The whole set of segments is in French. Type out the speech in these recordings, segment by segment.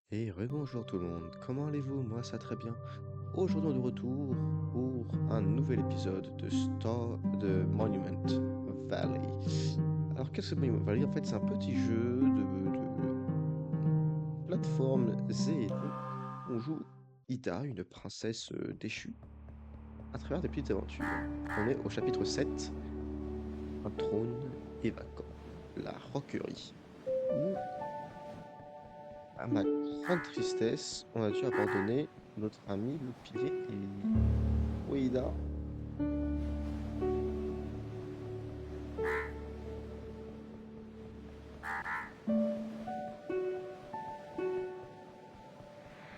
Et rebonjour tout le monde, comment allez-vous? Moi ça très bien. Aujourd'hui on est de retour pour un nouvel épisode de Monument Valley. Alors qu'est-ce que Monument Valley? En fait c'est un petit jeu de plateforme Z. On joue Ida, une princesse déchue, à travers des petites aventures. On est au chapitre 7, un trône est vacant, la roquerie. Où, à ma grande tristesse, on a dû abandonner notre ami le pilier et Ouida.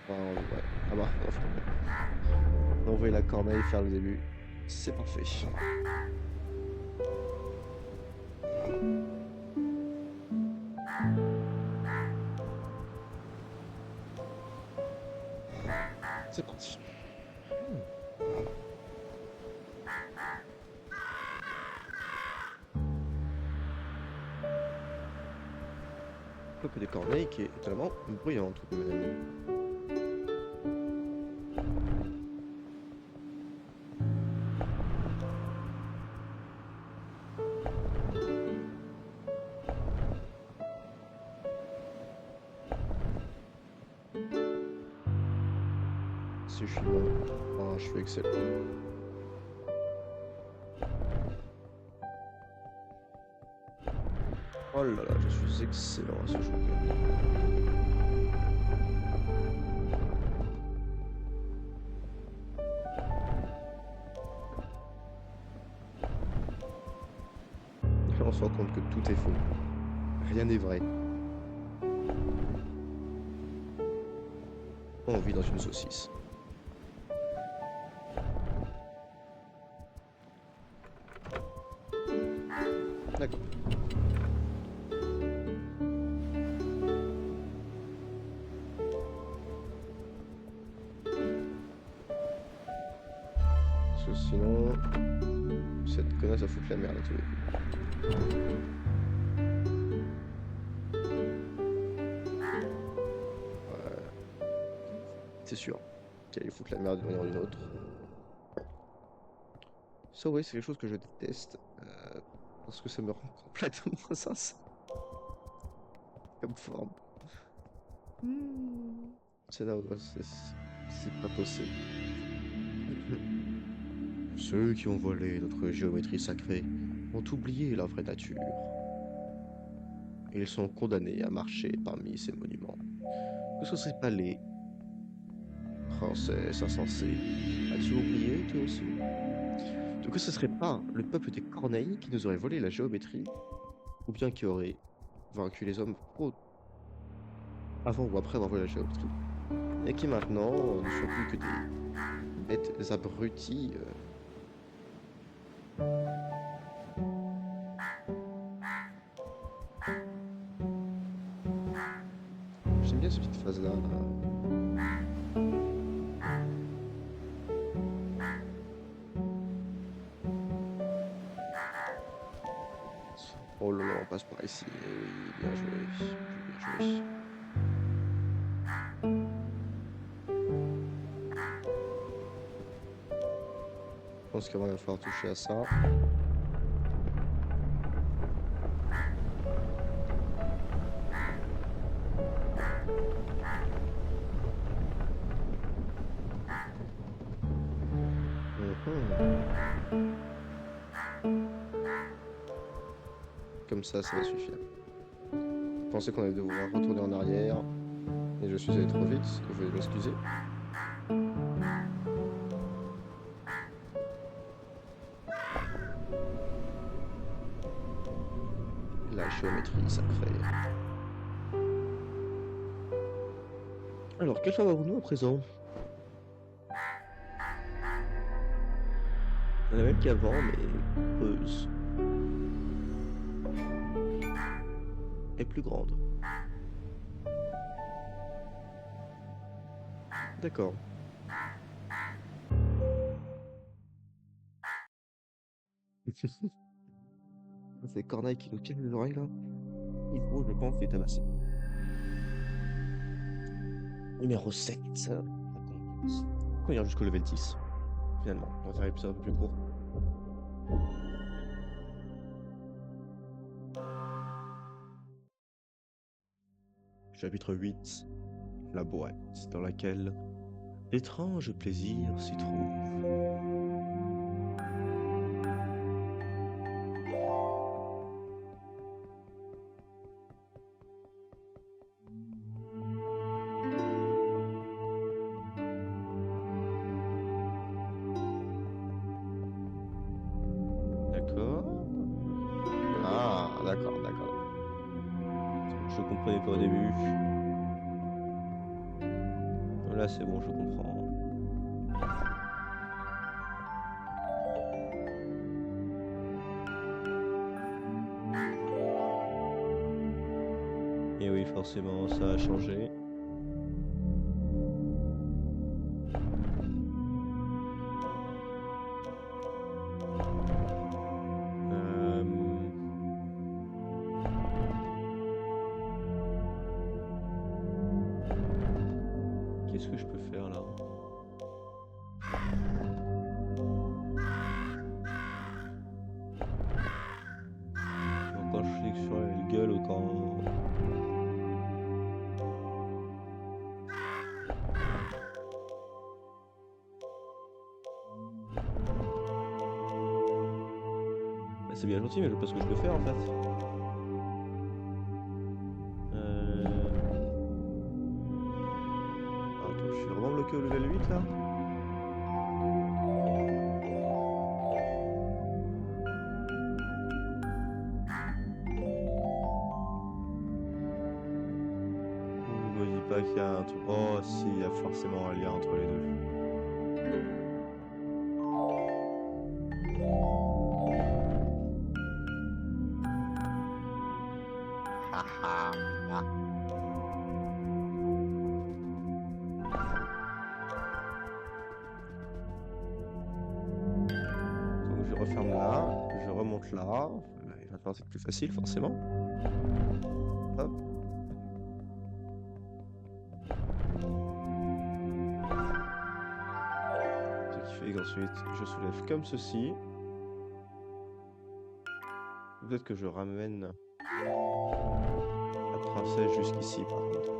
Enfin, ouais. Ah bah, on a envoyé la corneille faire le début. C'est parfait. C'est parti. Hmm. Peuple des corneilles qui est totalement bruyant tout de même. Si je suis bon. Ah, je suis excellent. Oh là là, je suis excellent à ce jeu. Et on se rend compte que tout est faux. Rien n'est vrai. On vit dans une saucisse. D'accord. Parce que sinon, cette connasse va foutre la merde à tous les coups. Ouais, c'est sûr qu'elle allait foutre la merde d'une manière ou d'une autre. Ça, ouais, c'est quelque chose que je déteste. Parce que ça me rend complètement insensé comme forme. Hmm. C'est là où c'est pas possible. Ceux qui ont volé notre géométrie sacrée ont oublié la vraie nature. Ils sont condamnés à marcher parmi ces monuments. Que ce serait pas les princesses insensées. As-tu oublié, toi aussi? Que ce serait pas le peuple des Corneilles qui nous aurait volé la géométrie, ou bien qui aurait vaincu les hommes avant ou après avoir volé la géométrie, et qui maintenant ne sont plus que des bêtes abruties. J'aime bien cette petite phase-là. Oh là là, on passe par ici. Eh oui, bien joué. Bien joué. Je pense qu'il va falloir toucher à ça. Mhm. Comme ça va suffire. Je pensais qu'on allait devoir retourner en arrière, et je suis allé trop vite. Veuillez m'excuser. La géométrie sacrée. Alors, quelle femme avons-nous à présent? La même qu'avant, mais creuse et plus grande. D'accord. C'est Corneille qui nous tire les oreilles là. Il faut, je pense, les tabasser. Numéro 7. On ira jusqu'au level 10. Finalement, on va faire un épisode un peu plus court. Chapitre 8. La boîte dans laquelle l'étrange plaisir s'y trouve. D'accord. Ah, d'accord. Je comprenais pas au début. Là, c'est bon, je comprends. Et oui, forcément, ça a changé. Qu'est-ce que je peux faire là? Quand je clique sur la gueule ou quand... Bah, c'est bien gentil, mais je sais pas ce que je peux faire en fait. Attends, je suis vraiment bloqué au level 8 là? Me dis pas qu'il y a un truc... Oh si, il y a forcément un lien entre les deux. Donc je referme là, je remonte là. Il va falloir être plus facile forcément. Hop. Ce qui fait qu'ensuite je soulève comme ceci. Peut-être que je ramène la princesse jusqu'ici par contre.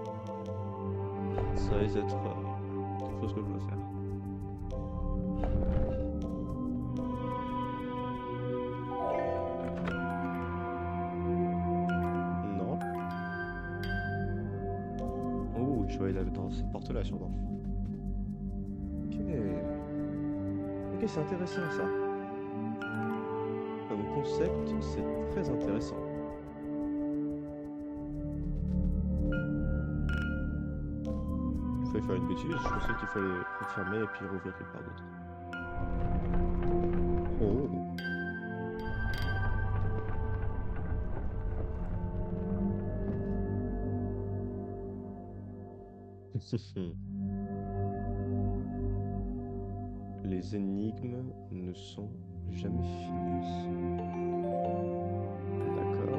Ça risque d'être quelque chose que je dois faire. Non. Oh, je vais aller dans cette porte-là sûrement. Ok, c'est intéressant ça. Comme concept, c'est très intéressant. Il fallait faire une bêtise, je pensais qu'il fallait refermer et puis rouvrir quelque part d'autre. Oh. Les énigmes ne sont jamais finies. D'accord.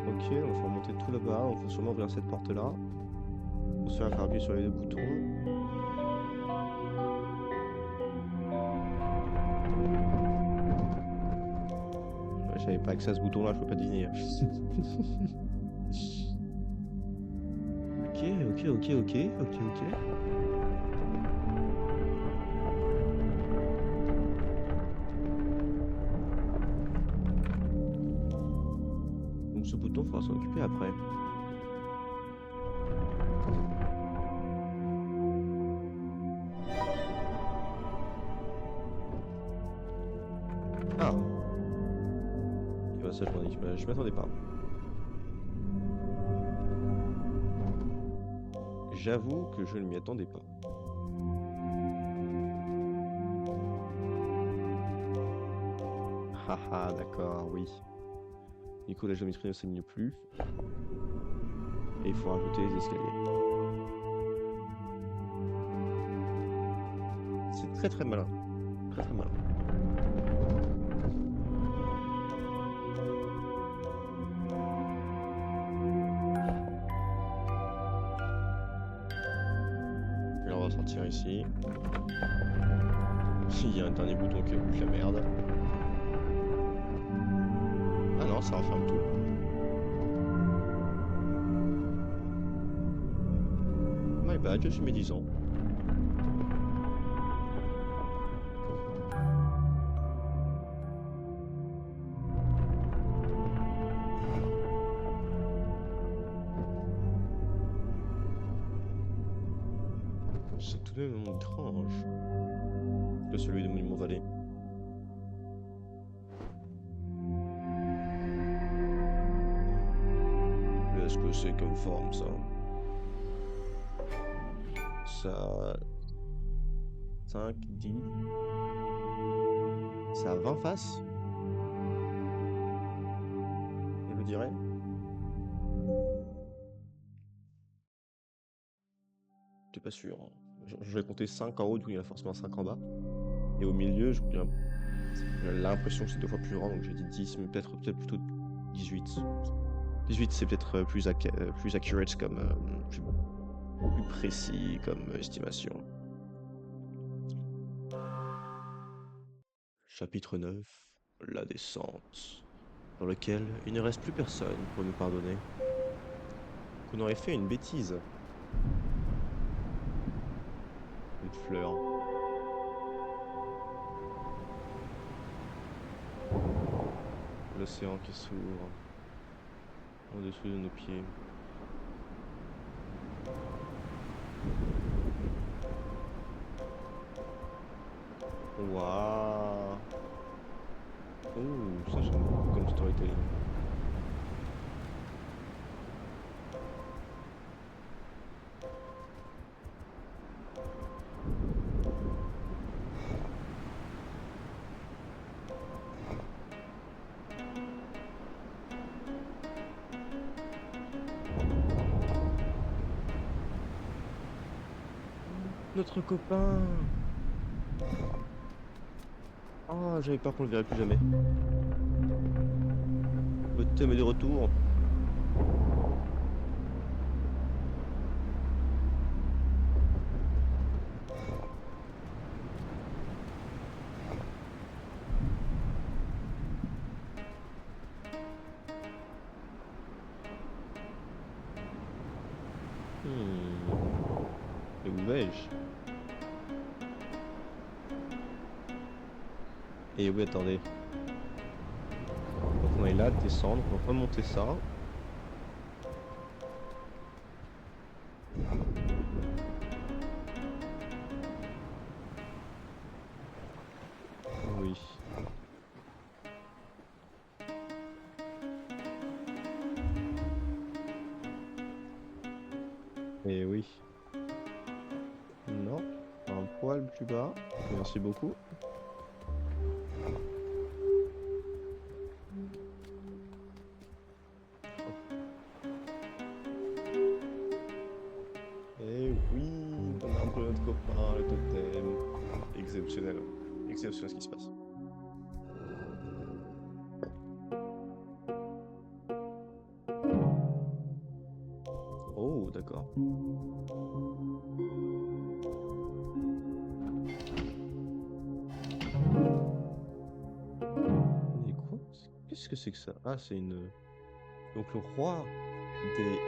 Ok, donc il faut remonter tout là-bas, donc il faut sûrement ouvrir cette porte-là. Pour se faire appuyer sur les deux boutons. J'avais pas accès à ce bouton là, je peux pas deviner. Ok. Donc ce bouton, il faudra s'en occuper après. Ah. Et bah ça je m'attendais pas. J'avoue que je ne m'y attendais pas. Haha, d'accord, oui. Du coup, la géométrie ne s'aligne plus. Et il faut rajouter les escaliers. C'est très malin. Très très malin. Et là on va sortir ici. Il y a un dernier bouton qui bouge la merde. Ah non, ça referme tout. My bad, je suis médisant. C'est tout de même étrange que celui de Monument Valley. Qu'est-ce que c'est comme forme ça? Ça... 5, 10... Ça a 20 faces? Je dirais. T'es pas sûr. Hein. Je vais compter 5 en haut, donc il y en a forcément 5 en bas. Et au milieu, j'ai l'impression que c'est 2 fois plus grand, donc j'ai dit 10, mais peut-être plutôt 18. 18, c'est peut-être plus accurate comme... plus précis comme estimation. Chapitre 9, la descente, dans lequel il ne reste plus personne pour nous pardonner. Qu'on aurait fait une bêtise. Une fleur. L'océan qui s'ouvre en dessous de nos pieds. Waouh. Oh, ça j'aime beaucoup comme storytelling. Notre copain. Ah, j'avais peur qu'on le verrait plus jamais. Votre thème est de retour. Et où vais-je? Et oui, attendez. Donc on est là, descendre, on va remonter ça. Oui. Et oui. Non, un poil plus bas. Merci beaucoup. Et oui, on a un peu notre copain, le totem. Exceptionnel. Exceptionnel ce qui se passe. Oh, d'accord. Et quoi? Qu'est-ce que c'est que ça? Ah, c'est une... Donc le roi des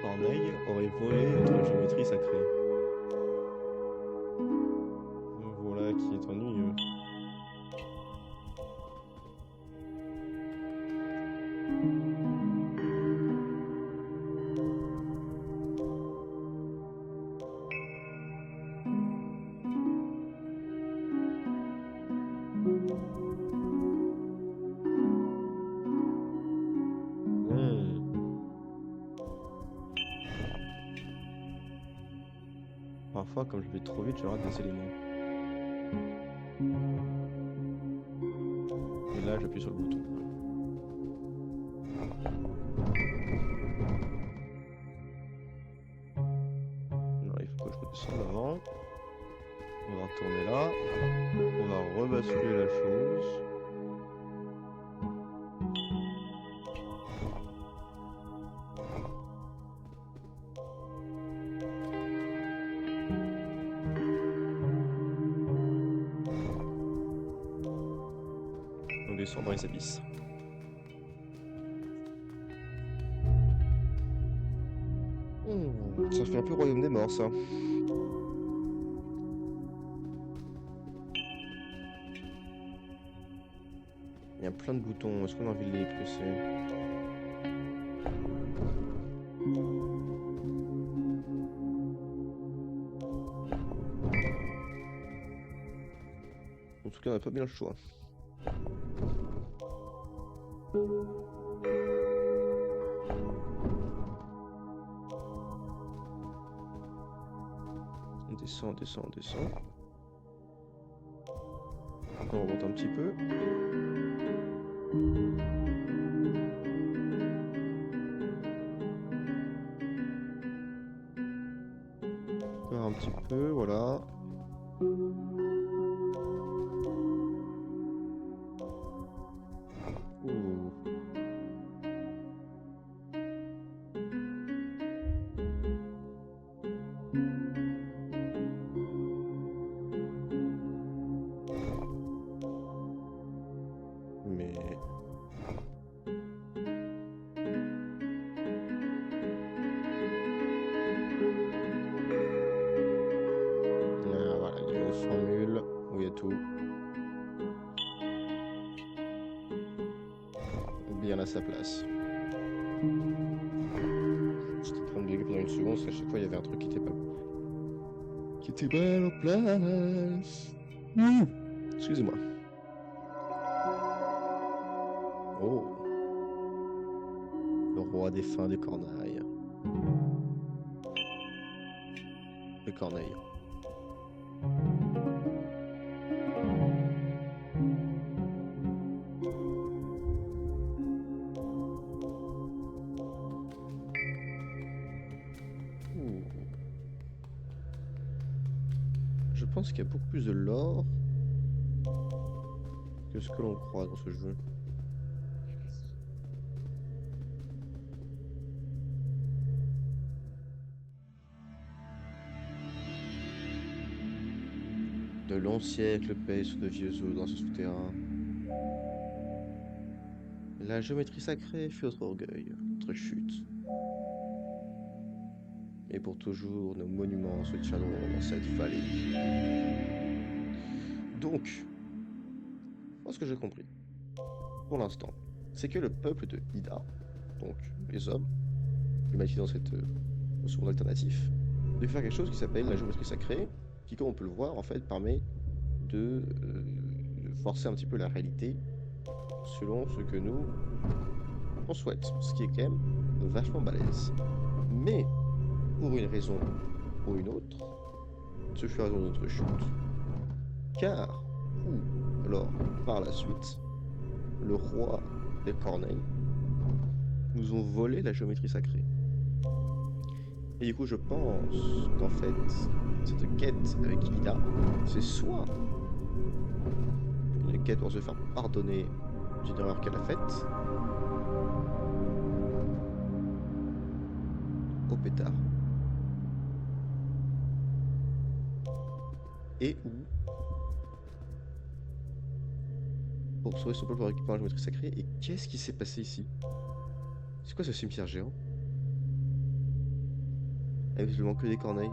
corneilles aurait volé notre géométrie sacrée. Voilà qui est ennuyeux. Parfois, comme je vais trop vite, je rate des éléments. Et là, j'appuie sur le bouton. Non, il faut que je redescende avant. On va retourner là. On va va rebasculer la chose. On descend dans les abysses. Ça fait un peu Royaume des Morts, ça. Il y a plein de boutons. Est-ce qu'on a envie de les presser? En tout cas, on n'a pas bien le choix. On descend, on descend, on descend. On remonte un petit peu. Encore un petit peu, voilà. Ouh. Mais... Ah, voilà, il y a une formule où il y a tout. Bien à sa place. J'étais en train de bugger pendant une seconde, parce qu'à chaque fois il y avait un truc qui était pas en place. Excusez-moi. Oh. Le roi défunt de Corneille. De Corneille. Je pense qu'il y a beaucoup plus de lore que ce que l'on croit dans ce jeu. De longs siècles pèsent sous de vieux os dans ce souterrain. La géométrie sacrée fut notre orgueil, notre chute. Et pour toujours, nos monuments se tiendront dans cette vallée. Donc, moi ce que j'ai compris, pour l'instant, c'est que le peuple de Ida, donc les hommes, l'humanité dans ce monde alternatif, de faire quelque chose qui s'appelle la géométrie sacrée, qui, comme on peut le voir, en fait, permet de forcer un petit peu la réalité selon ce que nous on souhaite, ce qui est quand même vachement balèze. Mais, pour une raison ou une autre, ce fut la raison de notre chute. Car, ou alors par la suite, le roi des Corneilles nous ont volé la géométrie sacrée. Et du coup, je pense qu'en fait, cette quête avec Ida, c'est soit une quête pour se faire pardonner d'une erreur qu'elle a faite, au pétard, et ou pour sauver son peuple en récupérant la géométrie sacrée. Et qu'est-ce qui s'est passé ici? C'est quoi ce cimetière géant? Avec visiblement que des corneilles.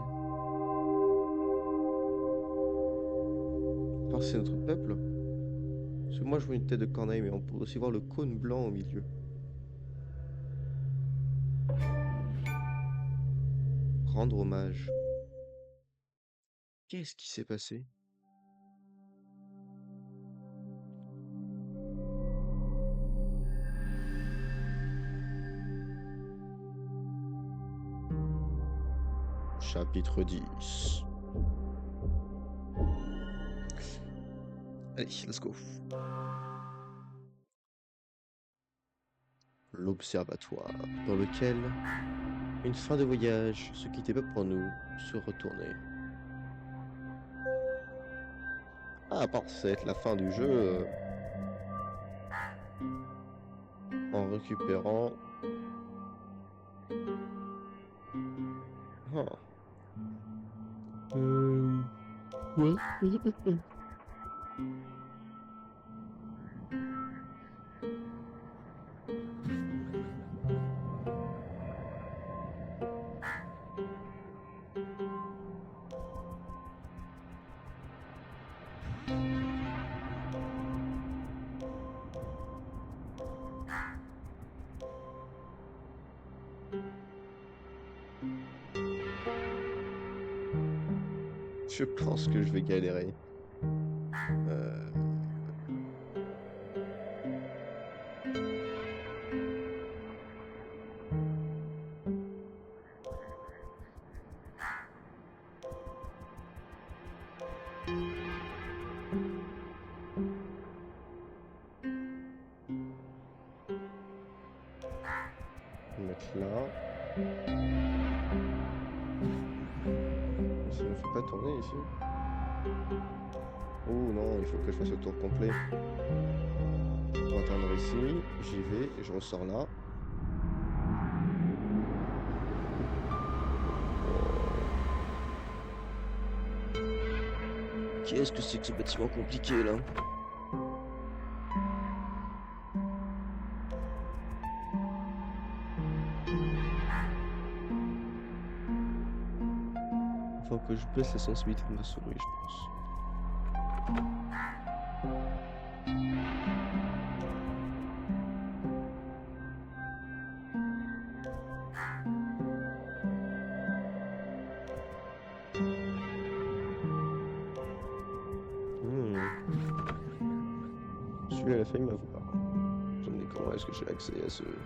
Parce que c'est notre peuple. Parce que moi je vois une tête de corneille, mais on peut aussi voir le cône blanc au milieu. Rendre hommage. Qu'est-ce qui s'est passé? Chapitre 10. Allez, let's go. L'observatoire, dans lequel une fin de voyage se quittait pas pour nous, se retournait. Ah, part ça va être la fin du jeu en récupérant. Ah. Ouais. Je pense que je vais galérer. On va mettre là. Ça ne fait pas tourner ici. Oh non, il faut que je fasse le tour complet. Pour atteindre ici, j'y vais et je ressors là. Qu'est-ce que c'est que ce bâtiment compliqué là? Il faut que je baisse la sensibilité de ma souris, je pense. Celui-là, il a failli m'avoir. Je me dis comment est-ce que j'ai accès à cette porte.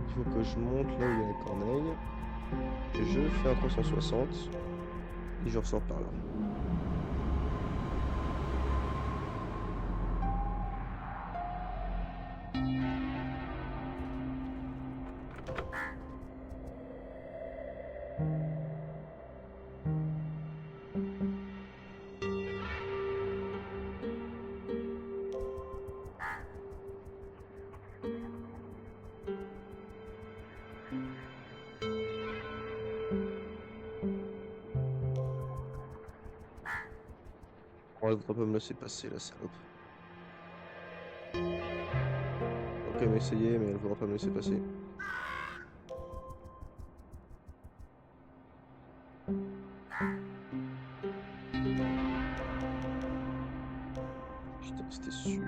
Il faut que je monte là où il y a la corneille. Je fais un 360 et je ressors par là. Elle devrait pas me laisser passer la salope. Ok, mais essayer, mais elle voudra pas me laisser passer. Putain, c'était sûr.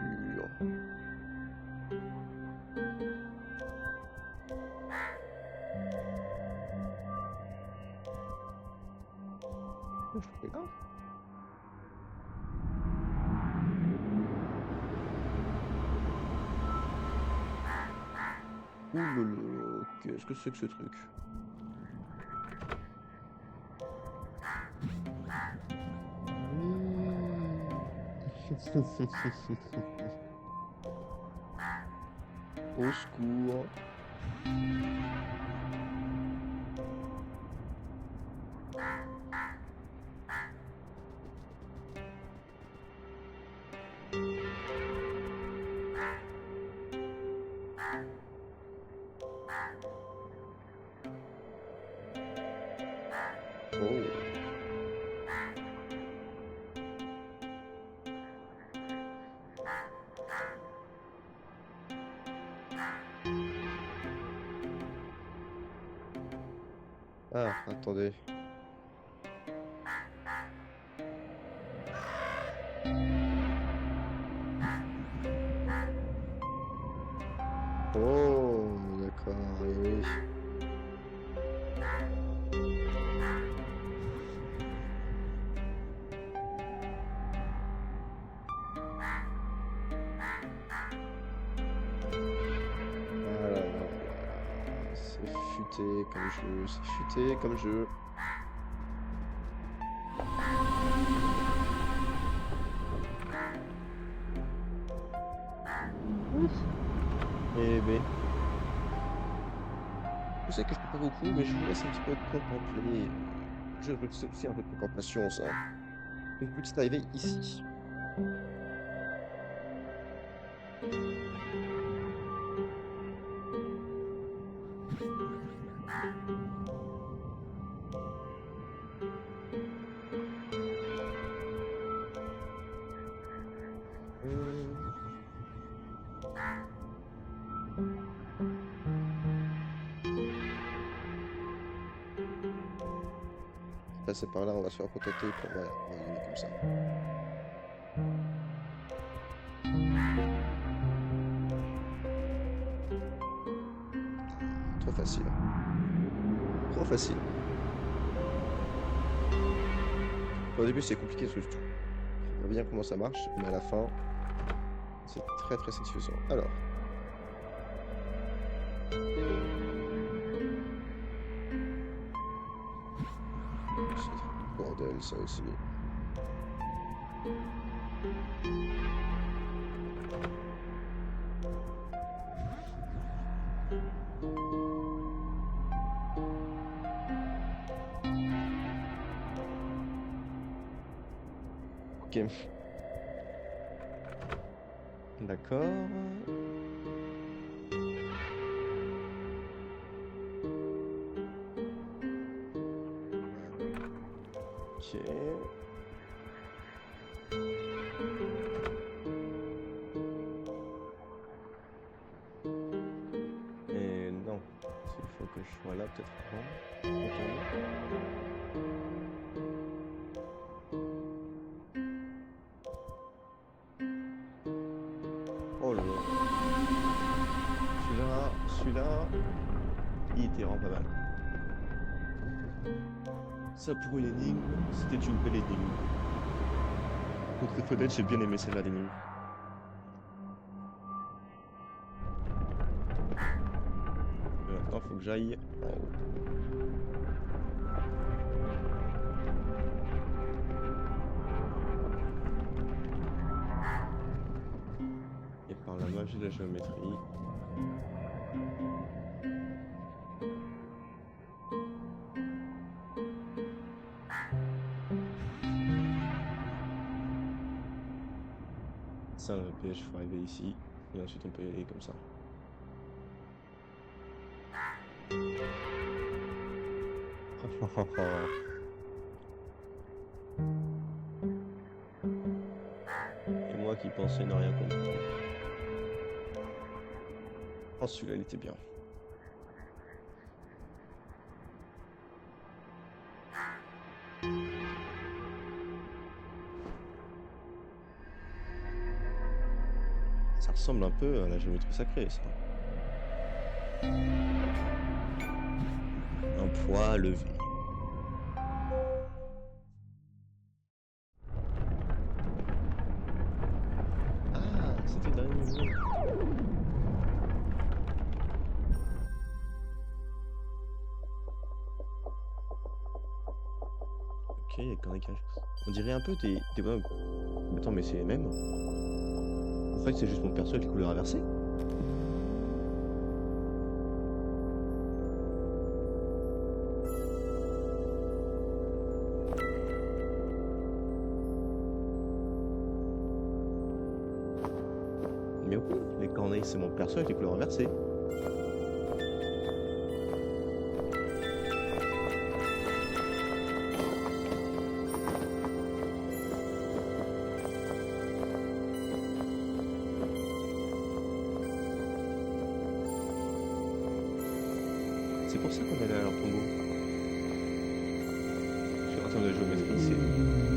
Je fais là. Ouh, qu'est-ce que c'est que ce truc? Au secours. Oh. Ah, attendez. Oh, d'accord, oui. Ah là là là là. C'est futé comme jeu, c'est futé comme jeu. Eh ben, je sais que je peux pas beaucoup, mais je vous laisse un petit peu contempler. C'est aussi un peu de contemplation, ça. Une petite arrivée ici. Hum, Passer par là, on va se faire contacter, puis on va y aller comme ça. Trop facile. Trop facile. Au début, c'est compliqué parce que je comprends bien comment ça marche, mais à la fin, c'est très très satisfaisant. Alors. C'est un bordel, ça aussi. Ok. D'accord. Ok. Et non. Il faut que je sois là peut-être avant. Oh là là. Celui-là, il était vraiment pas mal. Ça pour une énigme, c'était une belle énigme. Pour être honnête, j'ai bien aimé celle-là d'énigme. Maintenant, faut que j'aille en haut. Et par la magie de la géométrie. Ça, le piège, il faut arriver ici. Et ensuite, on peut y aller comme ça. Et moi qui pensais ne rien comprendre. Oh, celui-là, il était bien. Ça ressemble un peu à la géométrie sacrée, ça. Un poids levé. Ah, c'était le dernier niveau. Ok, il y a quand même des cages. On dirait un peu des bugs. Attends, mais c'est les mêmes. En fait, c'est juste mon perso avec les couleurs inversées. Mais oui, les corneilles, c'est mon perso avec les couleurs inversées. C'est pour ça qu'on allait à l'Artombo. Sur un terme de géométrie, c'est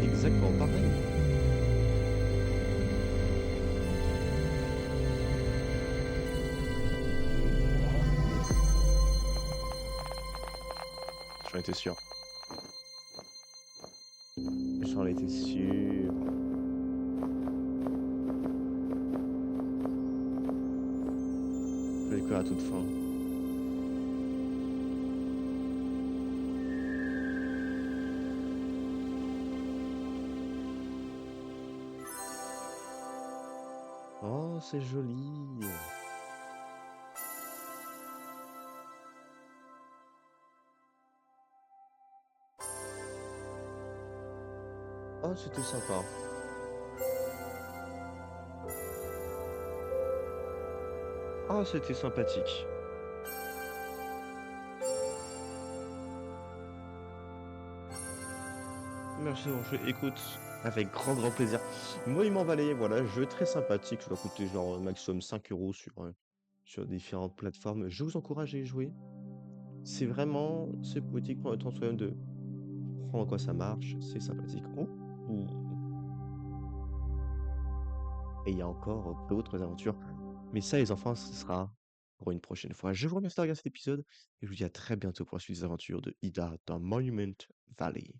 exactement pareil. j'en étais sûr. J'en étais sûr. Je vais courir à toute fin. Oh, c'est joli. Oh, c'était sympa. Oh, c'était sympathique. Merci d'avoir joué. Écoute, avec grand, grand plaisir. Monument Valley, voilà, jeu très sympathique. Ça doit coûter genre maximum 5 € sur différentes plateformes. Je vous encourage à y jouer. C'est poétique, prends le temps soi-même de comprendre en quoi ça marche. C'est sympathique. Oh, ouh. Et il y a encore d'autres aventures. Mais ça, les enfants, ce sera pour une prochaine fois. Je vous remercie d'avoir regardé cet épisode et je vous dis à très bientôt pour la suite des aventures de Ida dans Monument Valley.